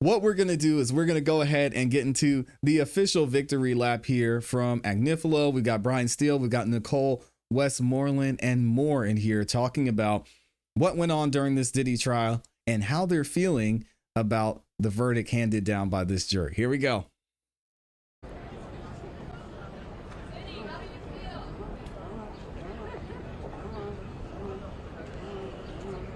what we're going to do is we're going to go ahead and get into the official victory lap here from Agnifilo. We've got Brian Steele, we've got Nicole Westmoreland, and more in here talking about what went on during this Diddy trial and how they're feeling about the verdict handed down by this jury. Here we go.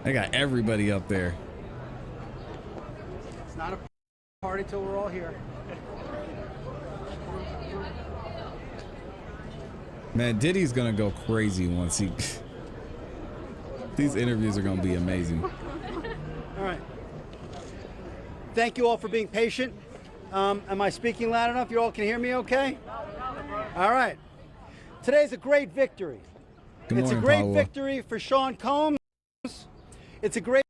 They got everybody up there. It's not a party till we're all here. Man, Diddy's gonna go crazy once he... These interviews are gonna be amazing. All right. Thank you all for being patient. Am I speaking loud enough? You all can hear me okay? All right. Today's a great victory. It's a great victory for Sean Combs. It's a great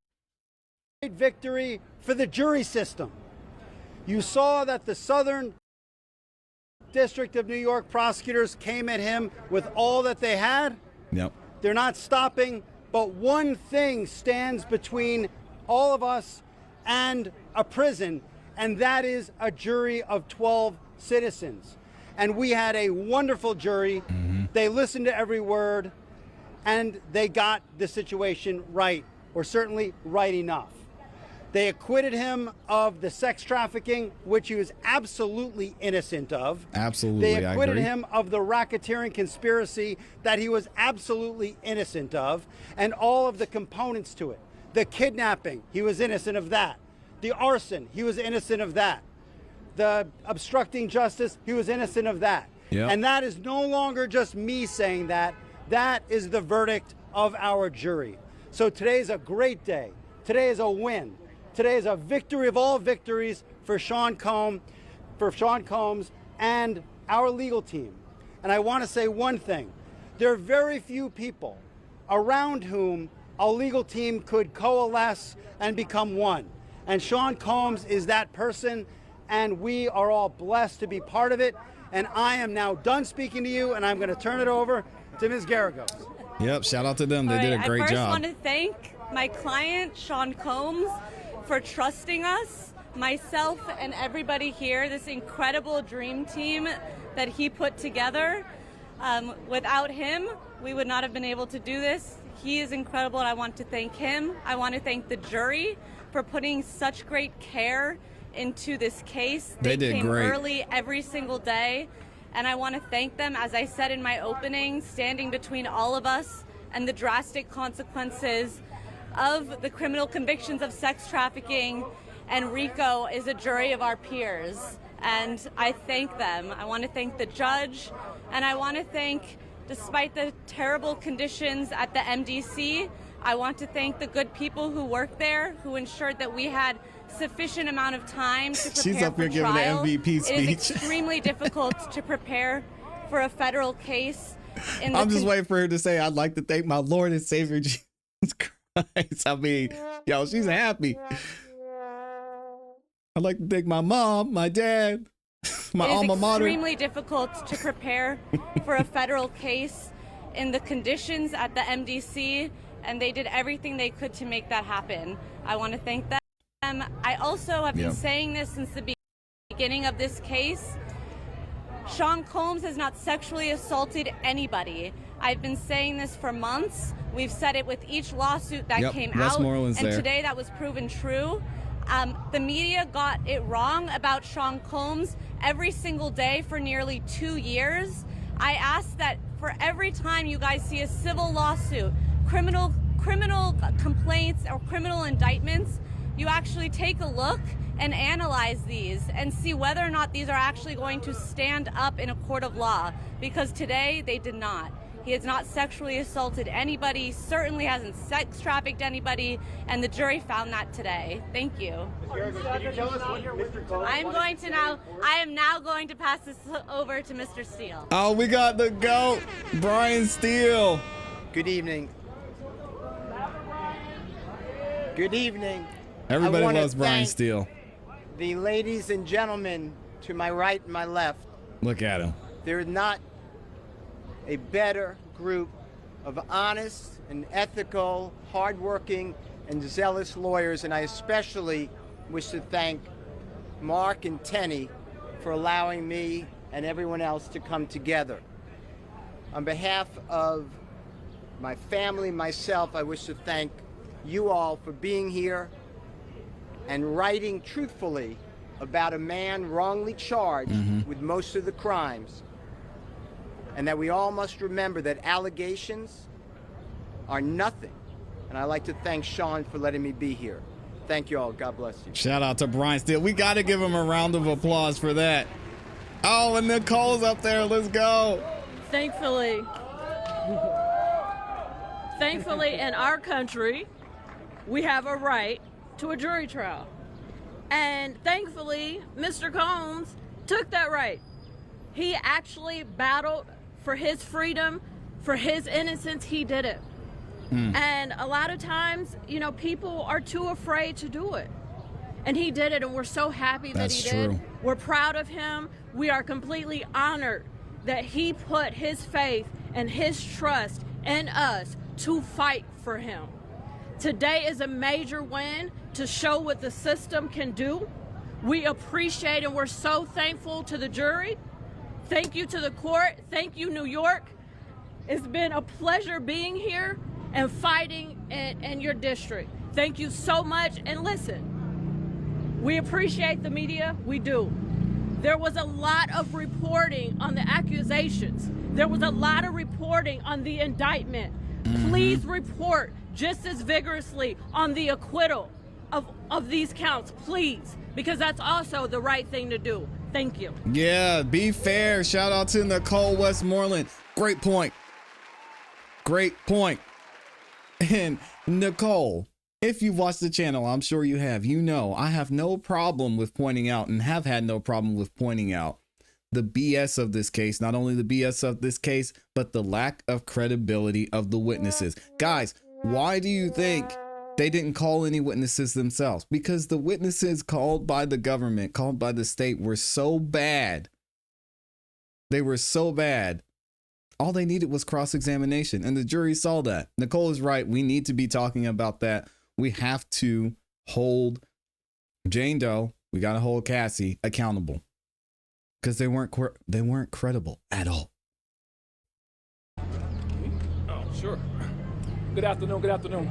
victory for the jury system. You saw that the Southern District of New York prosecutors came at him with all that they had. Yep. They're not stopping, but one thing stands between all of us and a prison, and that is a jury of 12 citizens. And we had a wonderful jury. They listened to every word, and they got the situation right, or certainly right enough. They acquitted him of the sex trafficking, which he was absolutely innocent of. Absolutely, They acquitted him of the racketeering conspiracy that he was absolutely innocent of, and all of the components to it. The kidnapping, he was innocent of that. The arson, he was innocent of that. The obstructing justice, he was innocent of that. Yep. And that is no longer just me saying that. That is the verdict of our jury. So today's a great day. Today is a win. Today is a victory of all victories for Sean Combs and our legal team. And I want to say one thing. There are very few people around whom a legal team could coalesce and become one. And Sean Combs is that person, and we are all blessed to be part of it. And I am now done speaking to you, and I'm going to turn it over to Ms. Garagos. Yep, shout out to them. They did a great job. I first want to thank my client, Sean Combs, for trusting us, myself and everybody here, this incredible dream team that he put together. Without him, we would not have been able to do this. He is incredible, and I want to thank him. I want to thank the jury for putting such great care into this case. They did came great. Early every single day, and I want to thank them, as I said in my opening, standing between all of us and the drastic consequences of the criminal convictions of sex trafficking, and RICO is a jury of our peers. And I thank them. I want to thank the judge, and I want to thank, despite the terrible conditions at the MDC, I want to thank the good people who worked there, who ensured that we had sufficient amount of time to prepare She's up here for giving trial. the MVP speech. It is extremely difficult to prepare for a federal case. I'm just waiting for her to say, I'd like to thank my Lord and Savior, Jesus Christ. I mean, yo, she's happy. I'd like to thank my mom, my dad, my alma mater. It is extremely difficult to prepare for a federal case in the conditions at the MDC, and they did everything they could to make that happen. I want to thank them. I also have been saying this since the beginning of this case. Sean Combs has not sexually assaulted anybody. I've been saying this for months. We've said it with each lawsuit that came out, and today that was proven true. The media got it wrong about Sean Combs every single day for nearly 2 years. I ask that for every time you guys see a civil lawsuit, criminal complaints or criminal indictments, you actually take a look and analyze these and see whether or not these are actually going to stand up in a court of law, because today they did not. He has not sexually assaulted anybody, certainly hasn't sex trafficked anybody, and the jury found that today. Thank you. I am now going to pass this over to Mr. Steele. Oh, we got the GOAT, Brian Steele. Good evening. Good evening. Everybody loves Brian Steele. The ladies and gentlemen to my right and my left. Look at him. There's not a better group of honest and ethical, hardworking, and zealous lawyers, and I especially wish to thank Mark and Tenny for allowing me and everyone else to come together. On behalf of my family, myself, I wish to thank you all for being here and writing truthfully about a man wrongly charged with most of the crimes, and that we all must remember that allegations are nothing. And I'd like to thank Sean for letting me be here. Thank you all. God bless you. Shout out to Brian Steele. We got to give him a round of applause for that. Oh, and Nicole's up there. Let's go. Thankfully, in our country, we have a right to a jury trial. And thankfully, Mr. Combs took that right. He actually battled for his freedom, for his innocence. He did it. And a lot of times, you know, people are too afraid to do it. And he did it, and we're so happy that he did. We're proud of him. We are completely honored that he put his faith and his trust in us to fight for him. Today is a major win to show what the system can do. We appreciate and we're so thankful to the jury. Thank you to the court. Thank you, New York. It's been a pleasure being here and fighting in your district. Thank you so much. And listen, we appreciate the media. We do. There was a lot of reporting on the accusations. There was a lot of reporting on the indictment. Please report just as vigorously on the acquittal of these counts, please, because that's also the right thing to do. Thank you. Yeah, be fair. Shout out to Nicole Westmoreland. Great point. Great point. And Nicole, if you've watched the channel, I'm sure you have, you know, I have no problem with pointing out and have had no problem with pointing out the BS of this case, not only the BS of this case, but the lack of credibility of the witnesses. Guys, why do you think they didn't call any witnesses themselves? Because the witnesses called by the government, called by the state, were so bad. They were so bad. All they needed was cross-examination, and the jury saw that. Nicole is right. We need to be talking about that. We have to hold Jane Doe, we got to hold Cassie accountable, because they weren't credible at all. Oh, sure. Good afternoon. Good afternoon.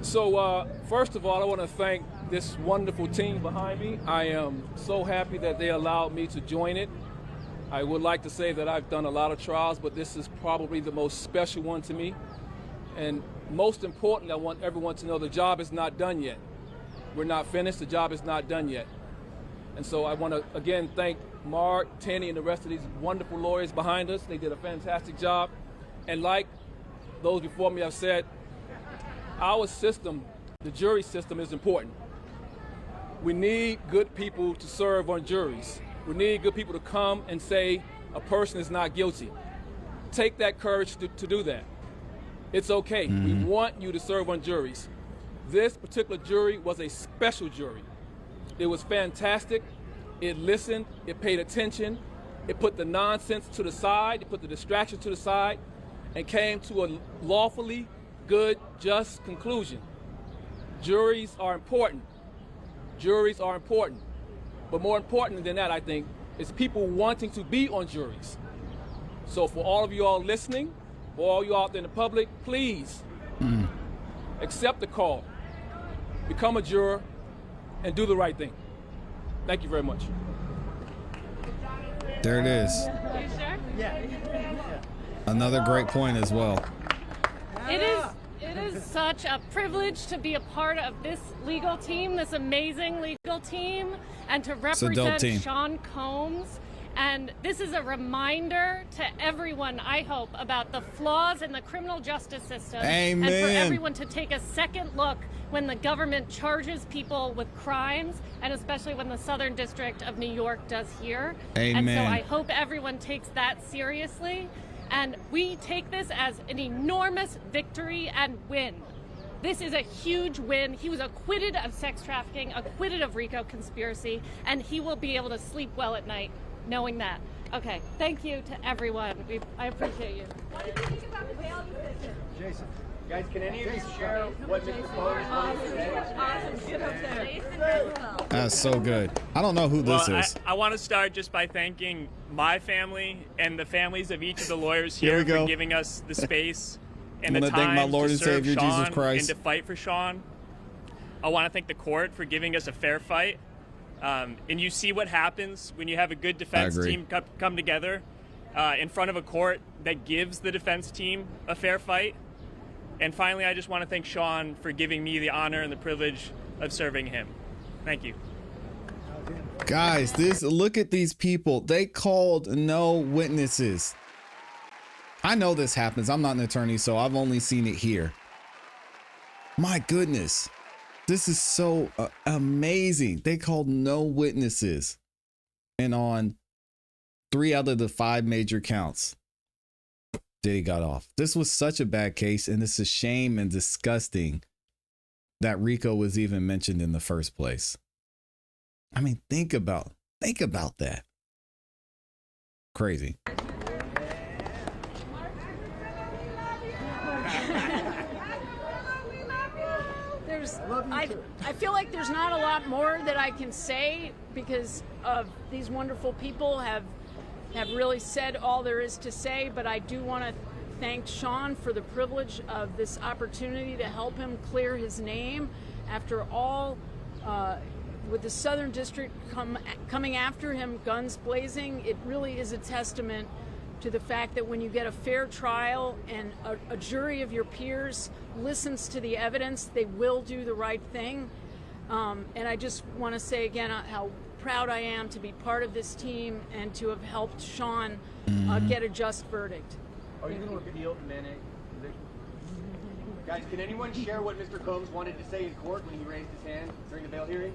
So first of all, I want to thank this wonderful team behind me. I am so happy that they allowed me to join it. I would like to say that I've done a lot of trials, but this is probably the most special one to me. And most importantly, I want everyone to know the job is not done yet. We're not finished. The job is not done yet. And so I want to, again, thank Mark, Tenny, and the rest of these wonderful lawyers behind us. They did a fantastic job. And like those before me have said, our system, the jury system, is important. We need good people to serve on juries. We need good people to come and say a person is not guilty. Take that courage to do that. It's okay. We want you to serve on juries. This particular jury was a special jury. It was fantastic. It listened. It paid attention. It put the nonsense to the side. It put the distractions to the side and came to a lawfully good, just conclusion. Juries are important. Juries are important. But more important than that, I think, is people wanting to be on juries. So for all of you all listening, for all you out there in the public, please accept the call, become a juror, and do the right thing. Thank you very much. There it is. Are you sure? Yeah. Another great point as well. It is such a privilege to be a part of this legal team, this amazing legal team, and to represent Sean Combs. And this is a reminder to everyone, I hope, about the flaws in the criminal justice system. Amen. And for everyone to take a second look when the government charges people with crimes, and especially when the Southern District of New York does here. Amen. And so I hope everyone takes that seriously. And we take this as an enormous victory and win. This is a huge win. He was acquitted of sex trafficking, acquitted of RICO conspiracy, and he will be able to sleep well at night knowing that. Okay, thank you to everyone. I appreciate you. Jason. Guys, can any of you share what Mr. Combs wanted to say? That's so good. I don't know who this is. I want to start just by thanking my family and the families of each of the lawyers here for giving us the space and the time my Lord to and serve Savior, Sean Jesus Christ. and to fight for Sean. I want to thank the court for giving us a fair fight. And you see what happens when you have a good defense team come together in front of a court that gives the defense team a fair fight. And finally, I just want to thank Sean for giving me the honor and the privilege of serving him. Thank you. Guys, look at these people. They called no witnesses. I know this happens. I'm not an attorney, so I've only seen it here. My goodness. This is so amazing. They called no witnesses. And on 3 out of the 5 major counts, Diddy got off. This was such a bad case, and it's a shame and disgusting that RICO was even mentioned in the first place. I mean, think about that. Crazy. I feel like there's not a lot more that I can say because of these wonderful people have really said all there is to say, but I do want to thank Sean for the privilege of this opportunity to help him clear his name after all, with the Southern District coming after him, guns blazing. It really is a testament to the fact that when you get a fair trial and a jury of your peers listens to the evidence, they will do the right thing. And I just want to say again how proud I am to be part of this team and to have helped Sean get a just verdict. Are you going to appeal the Manning conviction? Guys, can anyone share what Mr. Combs wanted to say in court when he raised his hand during the bail hearing?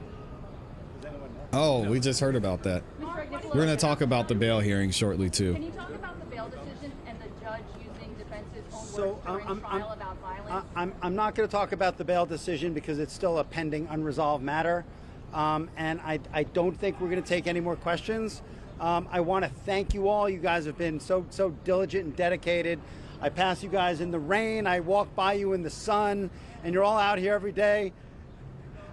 Does anyone know? Oh, we just heard about that. We're going to talk about the bail hearing shortly, too. Can you talk about the bail decision and the judge using defense's own words during trial about violence? I'm not going to talk about the bail decision because it's still a pending unresolved matter. And I don't think we're going to take any more questions. I want to thank you all. You guys have been so diligent and dedicated. I pass you guys in the rain. I walk by you in the sun, and you're all out here every day.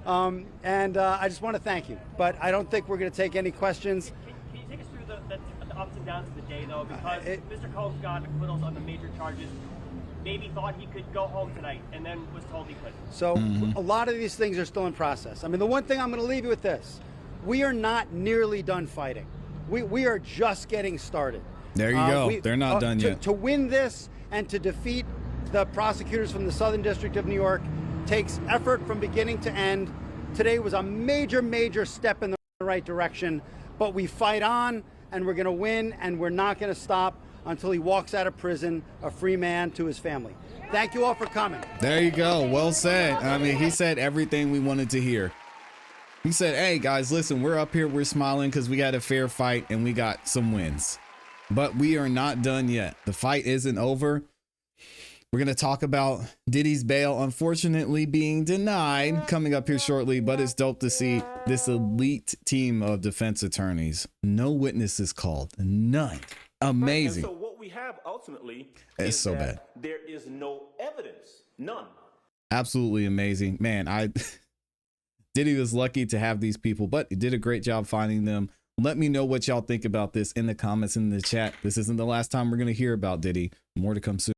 I just want to thank you. But I don't think we're going to take any questions. Can you take us through the ups and downs of the day, though? Because Mr. Combs got acquittals on the major charges. Maybe thought he could go home tonight and then was told he couldn't. So a lot of these things are still in process. I mean, the one thing I'm going to leave you with this. We are not nearly done fighting. We are just getting started. There you go. They're not done yet. To win this and to defeat the prosecutors from the Southern District of New York takes effort from beginning to end. Today was a major step in the right direction, but we fight on and we're going to win and we're not going to stop until he walks out of prison a free man to his family. Thank you all for coming. There you go. Well said. I mean, he said everything we wanted to hear. He said, hey, guys, listen, we're up here. We're smiling because we got a fair fight and we got some wins. But we are not done yet. The fight isn't over. We're going to talk about Diddy's bail, unfortunately, being denied coming up here shortly. But it's dope to see this elite team of defense attorneys. No witnesses called. None. Amazing. And so what we have ultimately is so bad. There is no evidence. None. Absolutely amazing. Man, Diddy was lucky to have these people, but he did a great job finding them. Let me know what y'all think about this in the comments in the chat. This isn't the last time we're going to hear about Diddy. More to come soon.